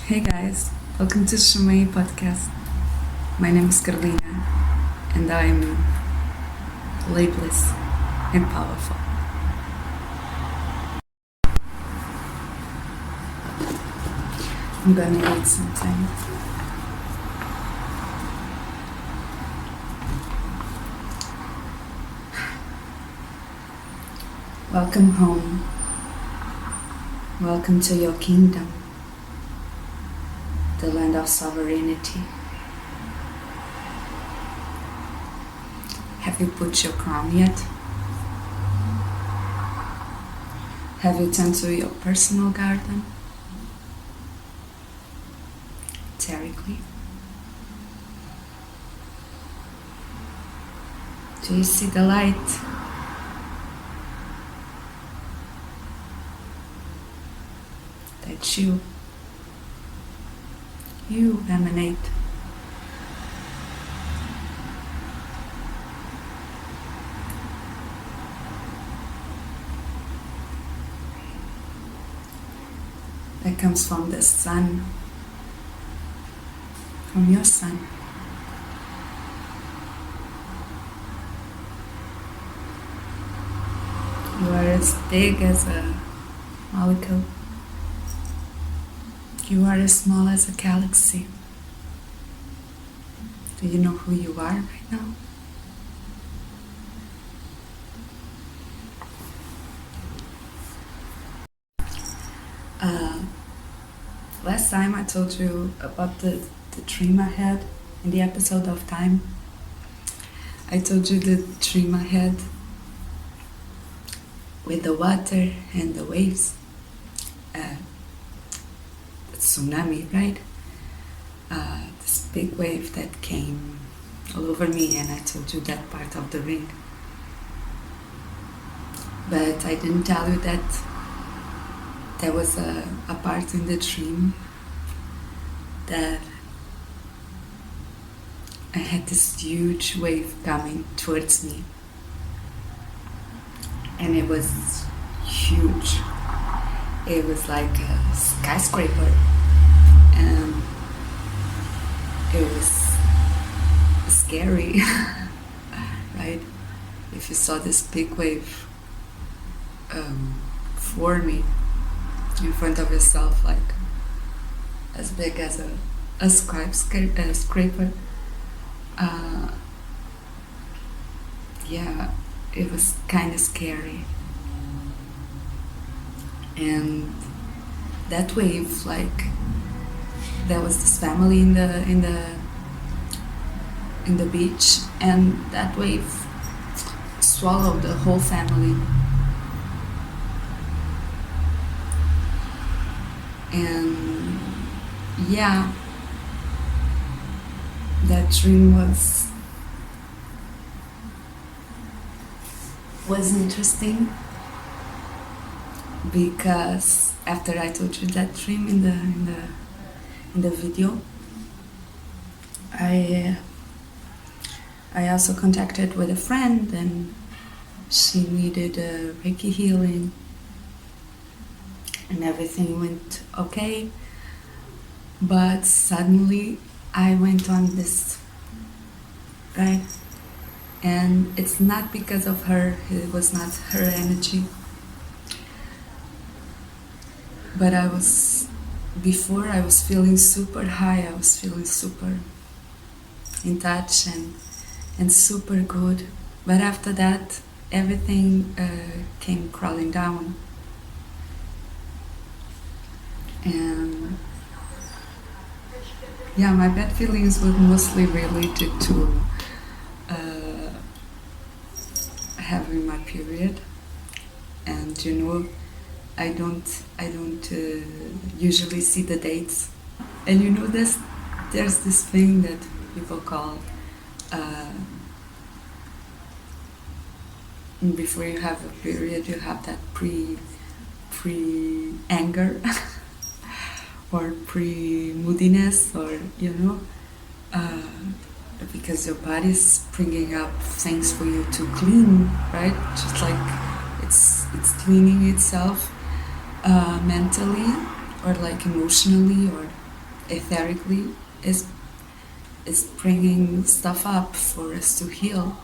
Hey guys, welcome to Shamayim Podcast. My name is Carolina and I'm labeless and powerful. I'm gonna eat something. Welcome home. Welcome to your kingdom, the land of sovereignty. Have you put your crown yet? Have you turned to your personal garden? Terrically. Do you see the light? That you emanate. That comes from the sun, from your sun. You are as big as a molecule. You are as small as a galaxy. Do you know who you are right now? Last time I told you about the dream I had in the episode of Time. I told you the dream I had with the water and the waves. The tsunami, right? This big wave that came all over me, and I told you that part of the ring. But I didn't tell you that there was a part in the dream that I had this huge wave coming towards me. And it was huge. It was like a skyscraper. And it was scary, right? If you saw this big wave for me in front of yourself, like as big as a skyscraper, yeah, it was kind of scary. And that wave, like, there was this family in the beach, and that wave swallowed the whole family. And yeah, that dream was interesting, because after I told you that dream in the video, I also contacted with a friend, and she needed a Reiki healing, and everything went okay. But suddenly I went on this, right? And it's not because of her, it was not her energy. But before I was feeling super high, I was feeling super in touch and super good. But after that, everything came crawling down. And yeah, my bad feelings were mostly related to having my period. And I don't usually see the dates. And there's this thing that people call before you have a period, you have that pre anger or pre moodiness, or because your body's bringing up things for you to clean, right? Just like it's cleaning itself mentally or like emotionally, or etherically is bringing stuff up for us to heal.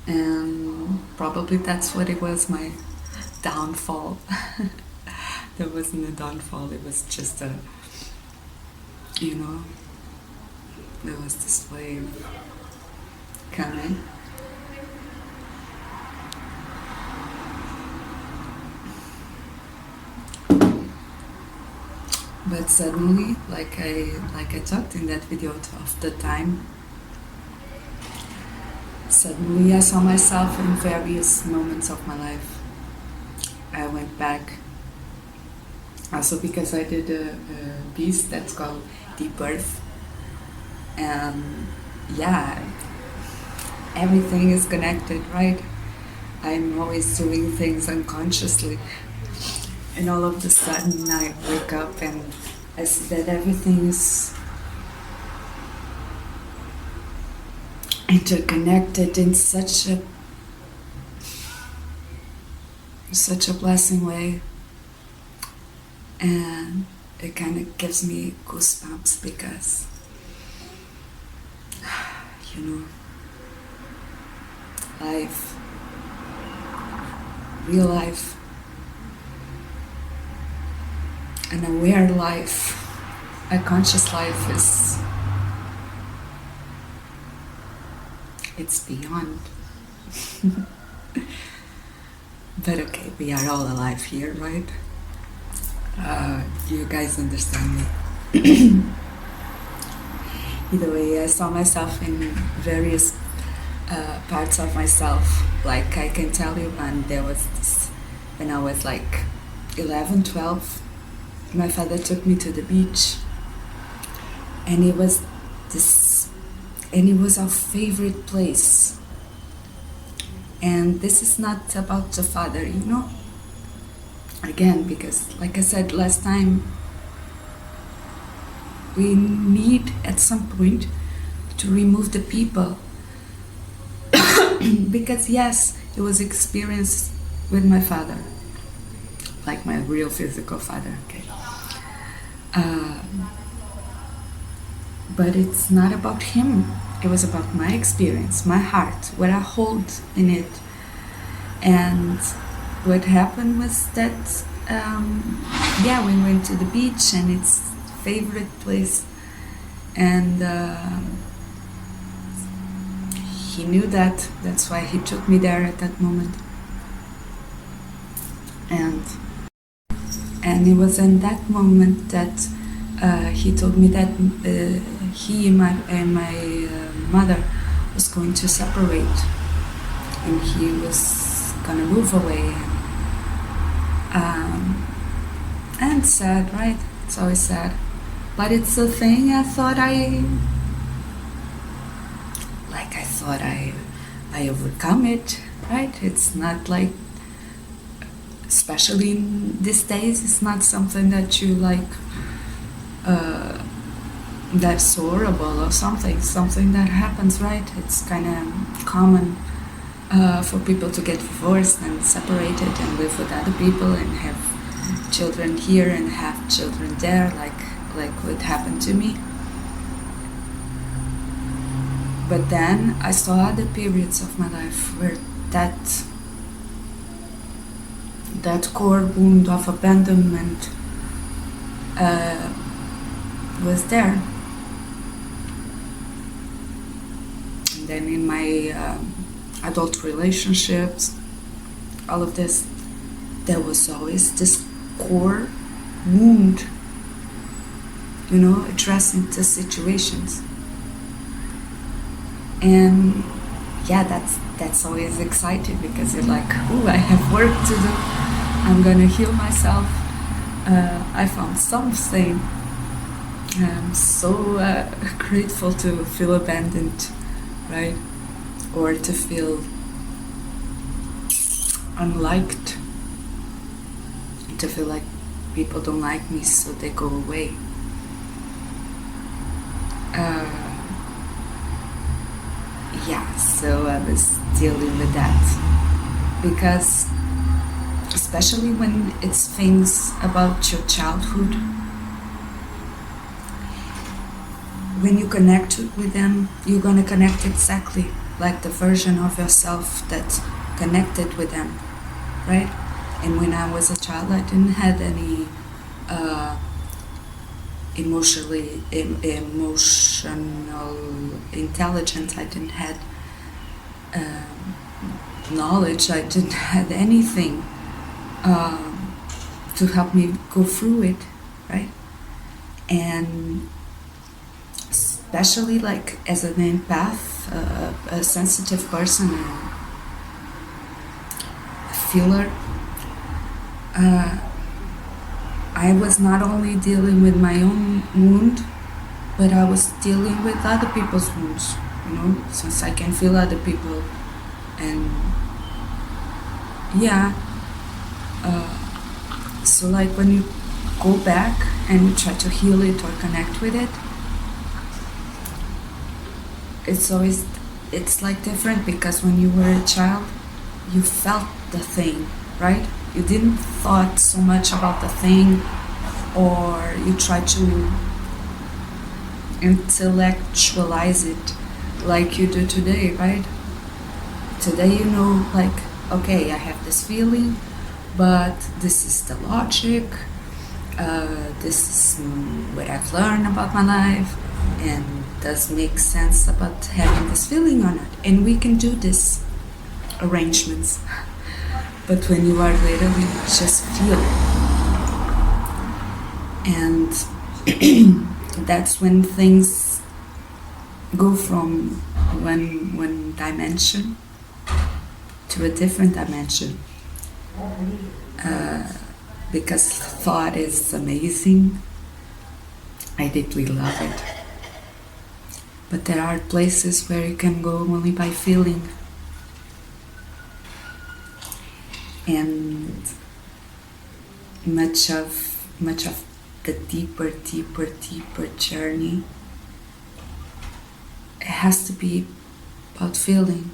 And probably that's what it was, my downfall. There wasn't a downfall, it was just a, there was this wave coming. But suddenly, like I talked in that video of the time, suddenly I saw myself in various moments of my life. I went back, also because I did a piece that's called Deep Birth. And yeah, everything is connected, right? I'm always doing things unconsciously. And all of a sudden I wake up and I see that everything is interconnected in such a blessing way. And it kind of gives me goosebumps because, life, real life, an aware life, a conscious life it's beyond. But okay, we are all alive here, right? You guys understand me. Either way, I saw myself in various parts of myself. Like I can tell you, and there was this, when I was like 11, 12, my father took me to the beach, and it was our favorite place. And this is not about the father, again, because like I said last time, we need at some point to remove the people. Because yes, it was experience with my father, like my real physical father, okay? But it's not about him. It was about my experience, my heart, what I hold in it. And what happened was that, we went to the beach, and it's favorite place. And he knew that. That's why he took me there at that moment. And it was in that moment that he told me that he and my mother was going to separate, and he was gonna move away. And sad, right? It's always sad, but it's a thing. I thought I overcome it, right? It's not like, especially in these days, it's not something that you like, that's horrible or something that happens, right? It's kind of common for people to get divorced and separated and live with other people and have children here and have children there, like what happened to me. But then I saw other periods of my life where that core wound of abandonment was there. And then in my adult relationships, all of this, there was always this core wound, addressing the situations. And yeah, that's always exciting, because you're like, oh, I have work to do. I'm gonna heal myself. I found something. I'm so grateful to feel abandoned, right? Or to feel unliked. To feel like people don't like me, so they go away. So I was dealing with that, because especially when it's things about your childhood, when you connect with them, you're gonna connect exactly like the version of yourself that's connected with them, right? And when I was a child, I didn't have any emotional intelligence. I didn't have knowledge. I didn't have anything to help me go through it, right? And especially like as an empath, a sensitive person, a feeler, I was not only dealing with my own wound, but I was dealing with other people's wounds, you know, since I can feel other people. And yeah, so like when you go back and you try to heal it or connect with it, it's like different, because when you were a child, you felt the thing, right? You didn't thought so much about the thing, or you try to intellectualize it like you do today, right? Today you know, like, okay, I have this feeling, but this is the logic, this is what I've learned about my life, and does make sense about having this feeling or not. And we can do this arrangements. But when you are little, you just feel. And that's when things go from one dimension to a different dimension. Because thought is amazing. I deeply love it. But there are places where you can go only by feeling. And much of the deeper journey, it has to be about feeling.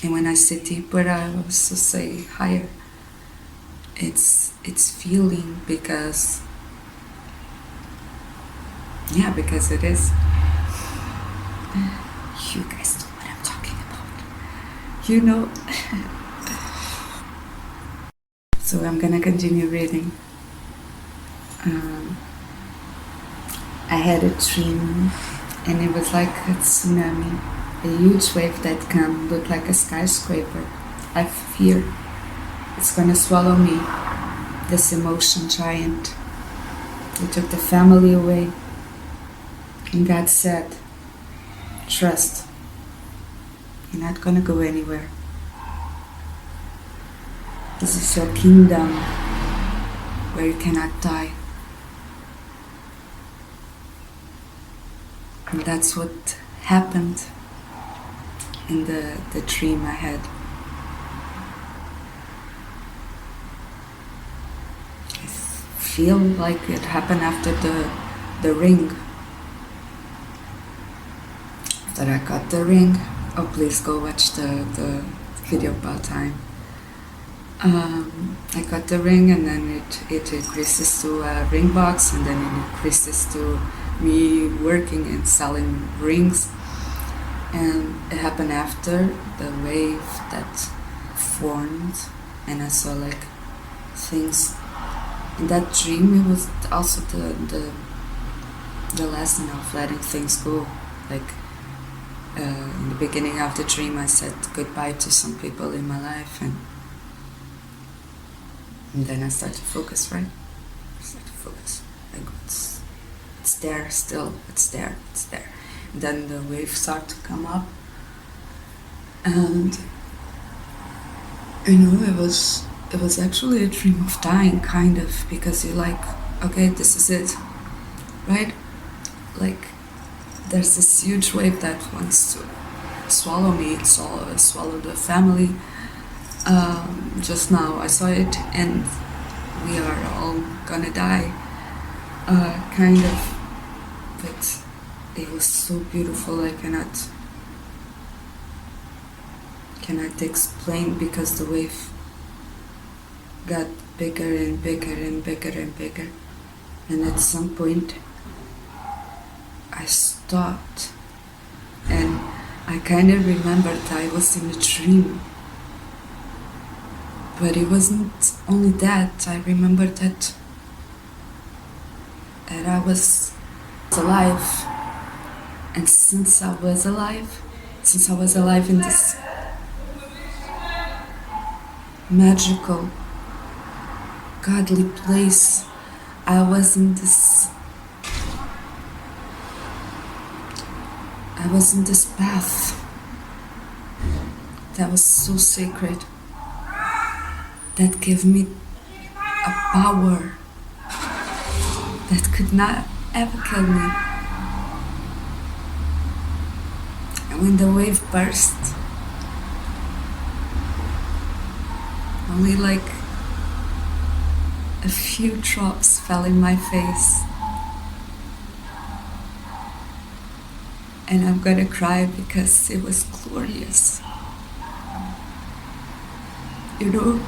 And when I say deeper, I also say higher. It's feeling, because it is. You guys know what I'm talking about. You know. So I'm gonna continue reading. I had a dream, and it was like a tsunami, a huge wave that can look like a skyscraper. I fear it's gonna swallow me, this emotion giant. They took the family away, and God said, trust, you're not gonna go anywhere. This is your kingdom where you cannot die. And that's what happened in the dream I had. I feel like it happened after the ring. After I got the ring, oh please go watch the video about time. I got the ring, and then it increases to a ring box, and then it increases to me working and selling rings. And it happened after the wave that formed, and I saw like things in that dream. It was also the lesson of letting things go. Like in the beginning of the dream, I said goodbye to some people in my life, and then I start to focus, right? I start to focus. Like it's there still. It's there. And then the waves start to come up, and you know, it was actually a dream of dying, kind of, because you're like, okay, this is it, right? Like there's this huge wave that wants to swallow me, swallow the family. Just now I saw it, and we are all gonna die, kind of, but it was so beautiful. I cannot explain, because the wave got bigger and bigger and bigger and bigger, and at some point I stopped, and I kind of remembered I was in a dream. But it wasn't only that. I remembered that I was alive. And since I was alive in this magical, godly place, I was in this path that was so sacred, that gave me a power that could not ever kill me. And when the wave burst, only like a few drops fell in my face. And I'm gonna cry because it was glorious. You know,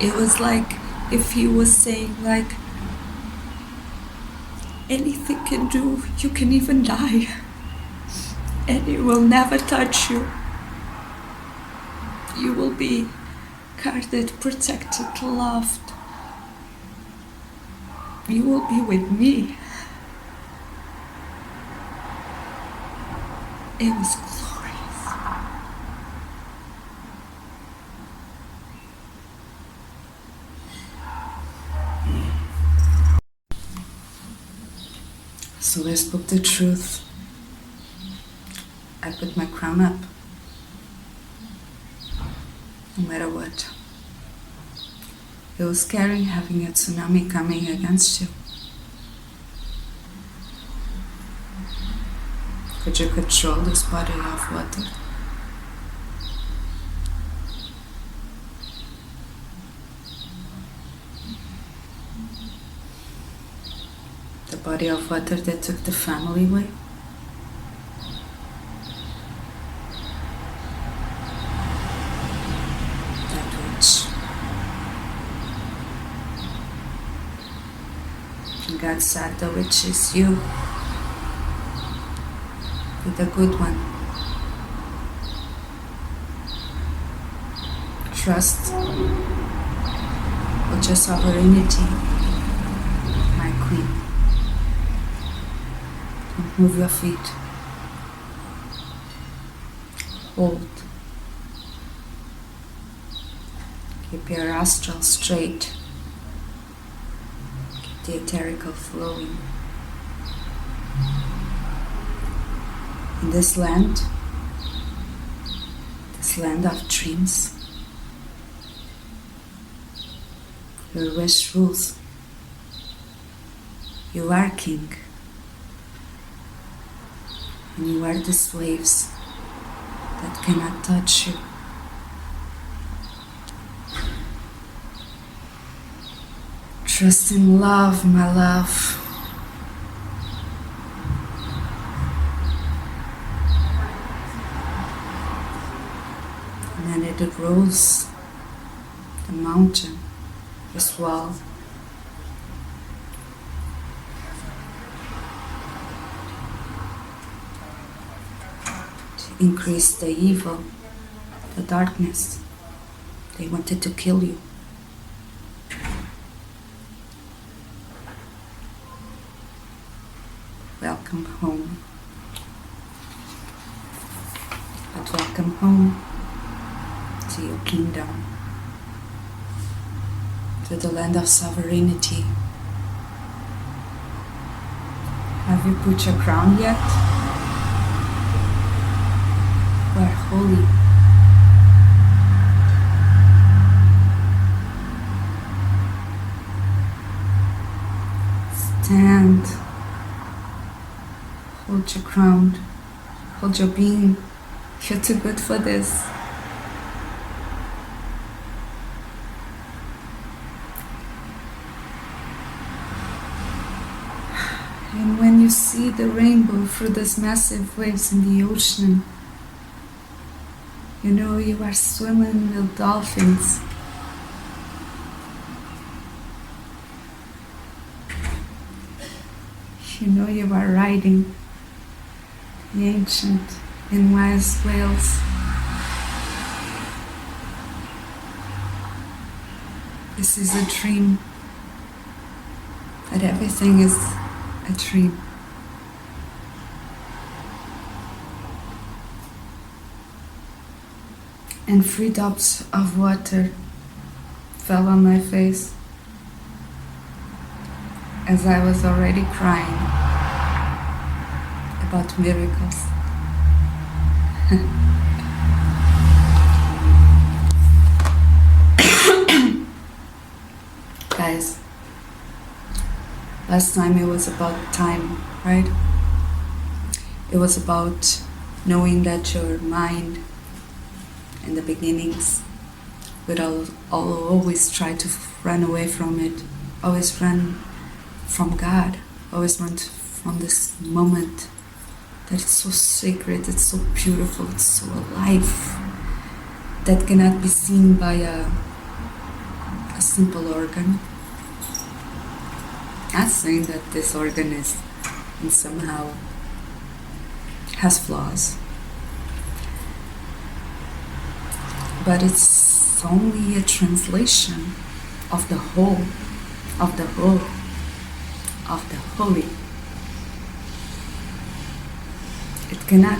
it was like if he was saying like, anything can do, you can even die, and it will never touch you. You will be guarded, protected, loved. You will be with me. It was glorious. So I spoke the truth. I put my crown up. No matter what. It was scary having a tsunami coming against you. Could you control this body of water? The body of water that took the family away? That witch. And God said the witch is you. The good one. Trust with your sovereignty, my queen. Don't move your feet. Hold. Keep your astral straight. Keep the etherical flowing. In this land of dreams, your wish rules. You are king, and you are these waves that cannot touch you. Trust in love, my love. And it rose the mountain, this wall. To increase the evil, the darkness. They wanted to kill you. Welcome home. But welcome home to your kingdom, to the land of sovereignty. Have you put your crown yet? You are holy. Stand. Hold your crown. Hold your being. You're too good for this. And when you see the rainbow through those massive waves in the ocean, you know you are swimming with dolphins. You know you are riding the ancient and wise whales. This is a dream, that everything is a dream. And 3 drops of water fell on my face as I was already crying about miracles. Guys, last time it was about time, right? It was about knowing that your mind in the beginnings would always try to run away from it, always run from God, always run from this moment that is so sacred, it's so beautiful, it's so alive, that cannot be seen by a simple organ. Not saying that this organ is and somehow has flaws, but it's only a translation of the whole, of the whole, of the holy. It cannot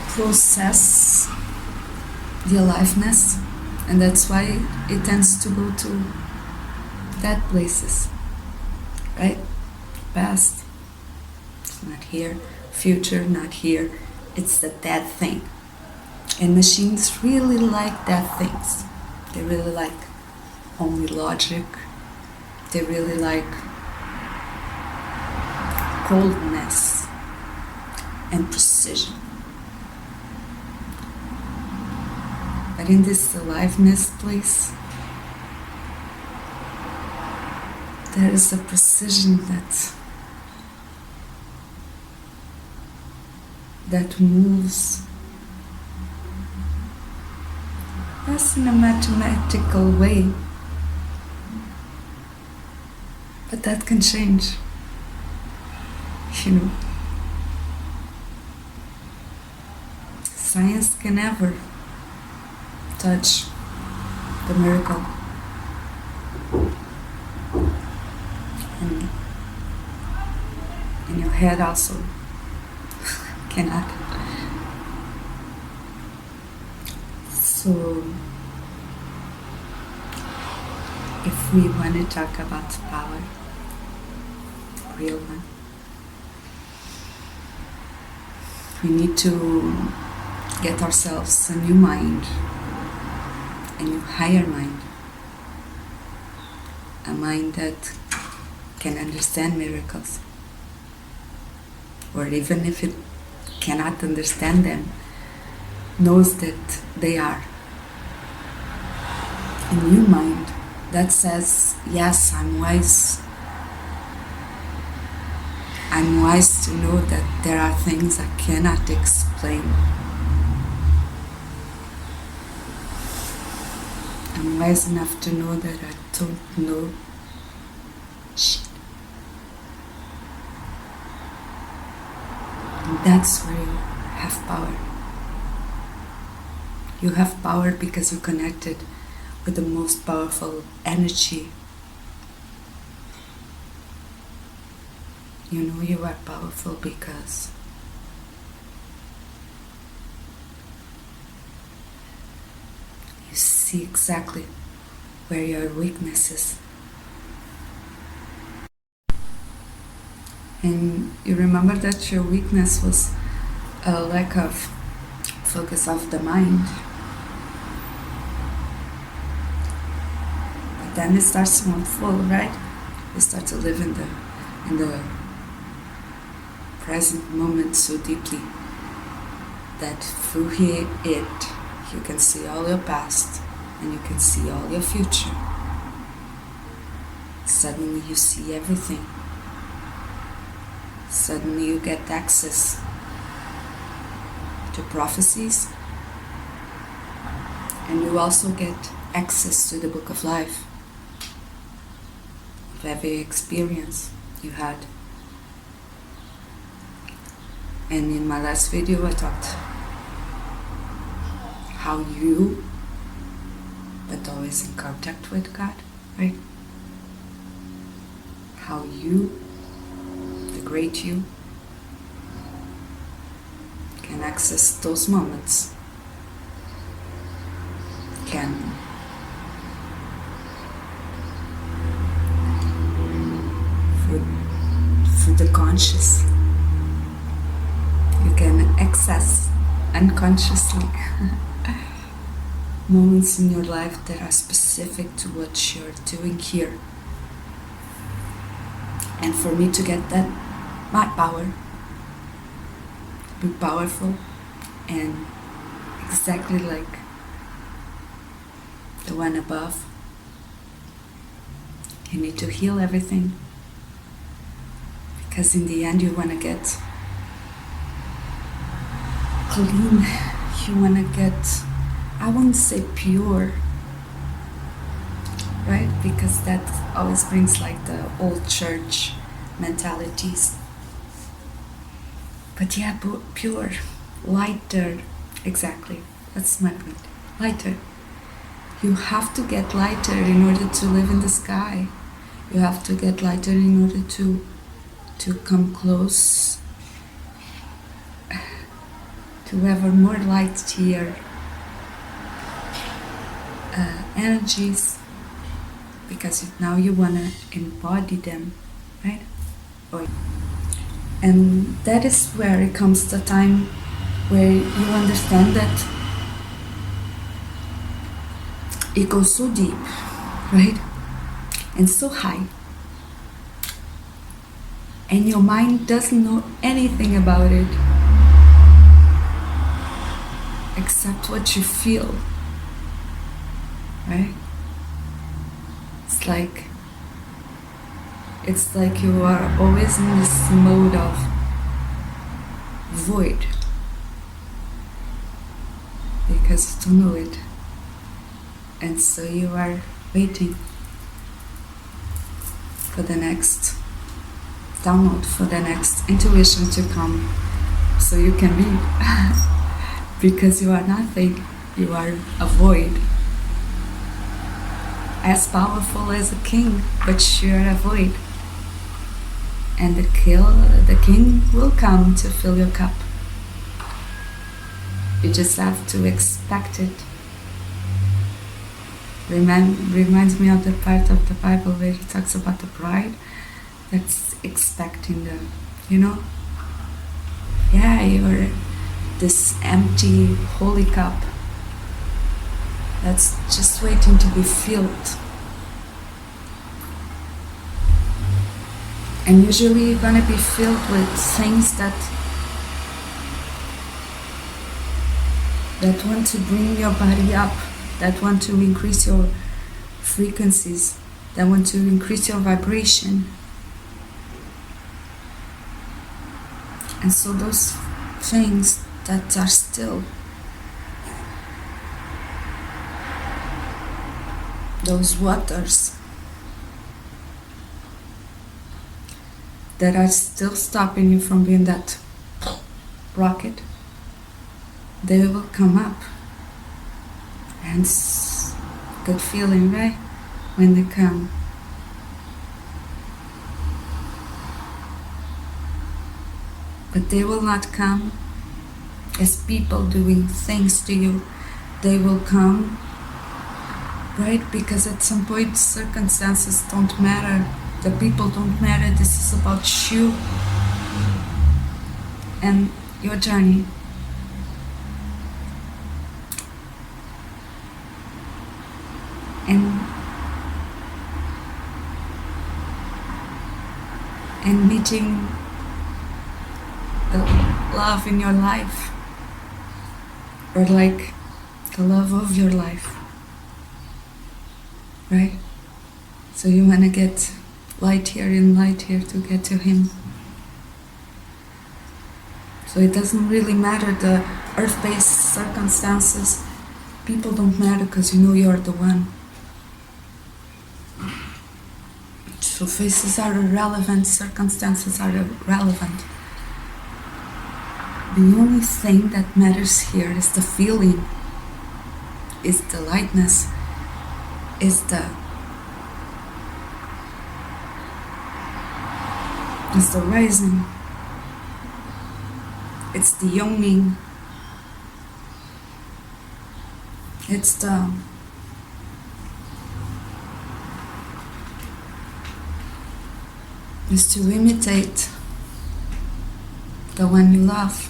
process the aliveness, and that's why it tends to go to dead places, right? Past, it's not here. Future, not here. It's the dead thing. And machines really like dead things. They really like only logic. They really like coldness and precision. But in this aliveness place, there is a precision that moves, yes, in a mathematical way, but that can change, you know. Science can never touch the miracle. And in your head also cannot. So if we want to talk about power, real one, we need to get ourselves a new mind, a new higher mind, a mind that can understand miracles, or even if it cannot understand them, knows that they are. A new mind that says, yes, I'm wise. I'm wise to know that there are things I cannot explain. I'm wise enough to know that I don't know shit. And that's where you have power. You have power because you're connected with the most powerful energy. You know you are powerful because you see exactly where your weakness is. And you remember that your weakness was a lack of focus of the mind. But then it starts to unfold, right? You start to live in the present moment so deeply that through it you can see all your past and you can see all your future. Suddenly you see everything. Suddenly you get access to prophecies, and you also get access to the book of life, of every experience you had. And in my last video I talked how you, but always in contact with God, right? How you, the great you, can access those moments, can through the conscious, you can access unconsciously moments in your life that are specific to what you're doing here. And for me to get that, my power, be powerful and exactly like the one above, you need to heal everything, because in the end you want to get clean, you want to get, I won't say pure, right? Because that always brings like the old church mentalities. But yeah, pure, lighter, exactly, that's my point, lighter. You have to get lighter in order to live in the sky. You have to get lighter in order to come close, to have a more light-tier energies, because now you want to embody them, right? And that is where it comes the time where you understand that it goes so deep, right? And so high. And your mind doesn't know anything about it except what you feel, right? It's like you are always in this mode of void because you don't know it. And so you are waiting for the next download, for the next intuition to come so you can be. Because you are nothing, you are a void. As powerful as a king, but you are a void. And the king will come to fill your cup. You just have to expect it. Reminds me of the part of the Bible where he talks about the bride that's expecting the, yeah, you're this empty holy cup that's just waiting to be filled. And usually you're gonna be filled with things that want to bring your body up, that want to increase your frequencies, that want to increase your vibration. And so those things that are still, those waters that are still stopping you from being that rocket, they will come up. And it's a good feeling, right? When they come. But they will not come as people doing things to you. They will come, right? Because at some point circumstances don't matter. The people don't matter. This is about you and your journey. And meeting the love in your life, or like the love of your life, right? So you want to get light here and light here to get to him. So it doesn't really matter the earth-based circumstances. People don't matter because you know you're the one. So faces are irrelevant, circumstances are irrelevant. The only thing that matters here is the feeling, is the lightness, is the rising, it's the yawning, it's is to imitate the one you love.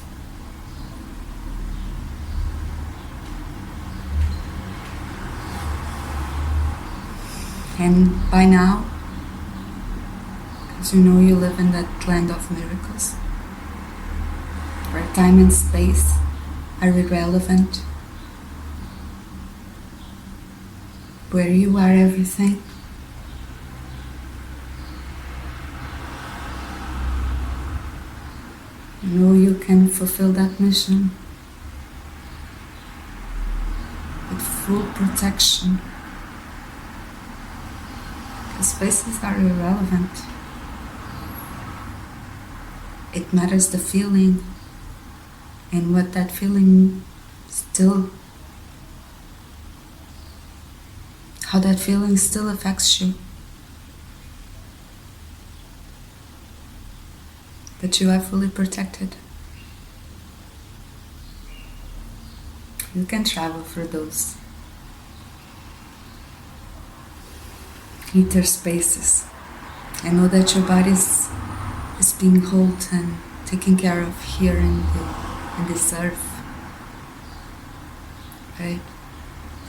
And by now, because you know you live in that land of miracles, where time and space are irrelevant, where you are everything. You know you can fulfill that mission with full protection. The spaces are irrelevant. It matters the feeling and what that feeling still, how that feeling still affects you. But you are fully protected. You can travel through those ether spaces and know that your body is being held and taken care of here in this earth, right?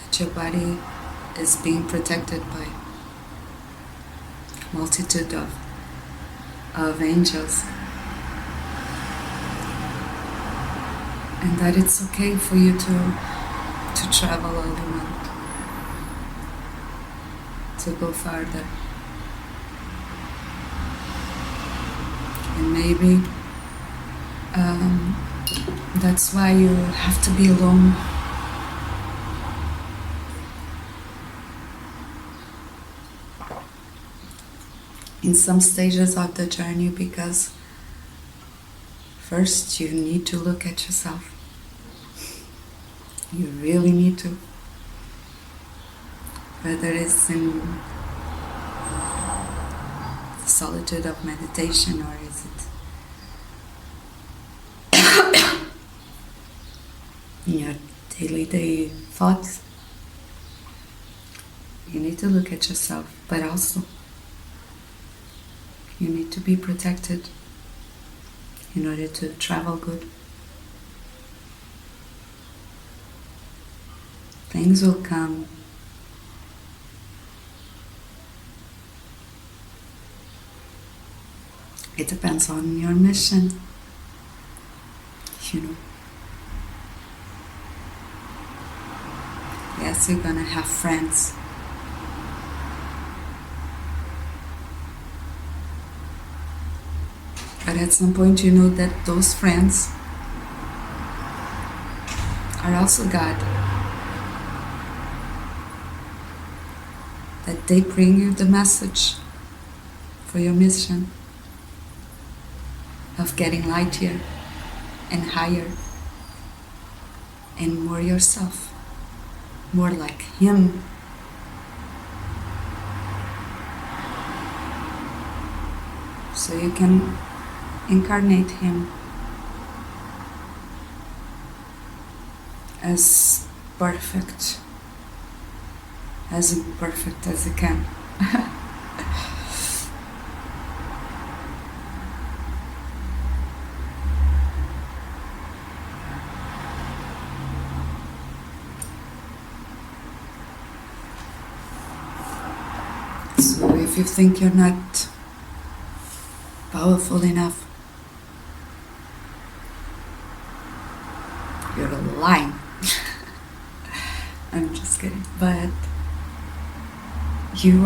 That your body is being protected by a multitude of angels, and that it's okay for you to travel all you want, to go farther. And maybe that's why you have to be alone. In some stages of the journey, because first you need to look at yourself. You really need to. Whether it's in the solitude of meditation, or is it in your daily thoughts, you need to look at yourself, but also you need to be protected in order to travel good. Things will come. It depends on your mission, you know. Yes, you're gonna have friends. But at some point you know that those friends are also God. That they bring you the message for your mission of getting lighter and higher and more yourself, more like Him. So you can incarnate Him as perfect, as imperfect as He can. So if you think you're not powerful enough, you're lying. I'm just kidding. But you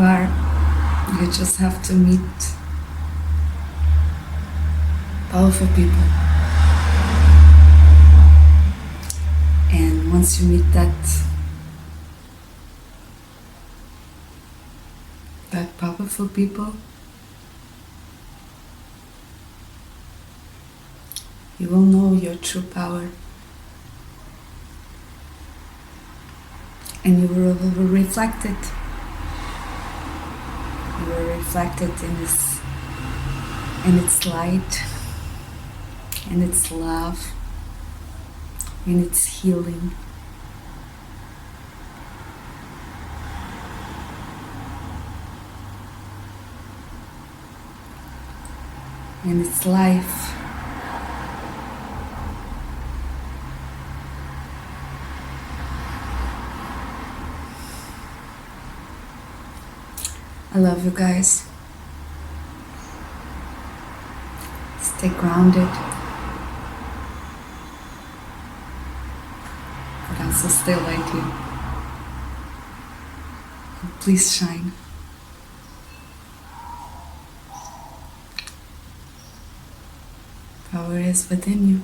just have to meet powerful people. And once you meet that powerful people, You will know your true power. And you will reflect it. You will reflect it in its light, in its love, in its healing. In its life. I love you guys. Stay grounded, but also stay lightly. And please shine. Power is within you.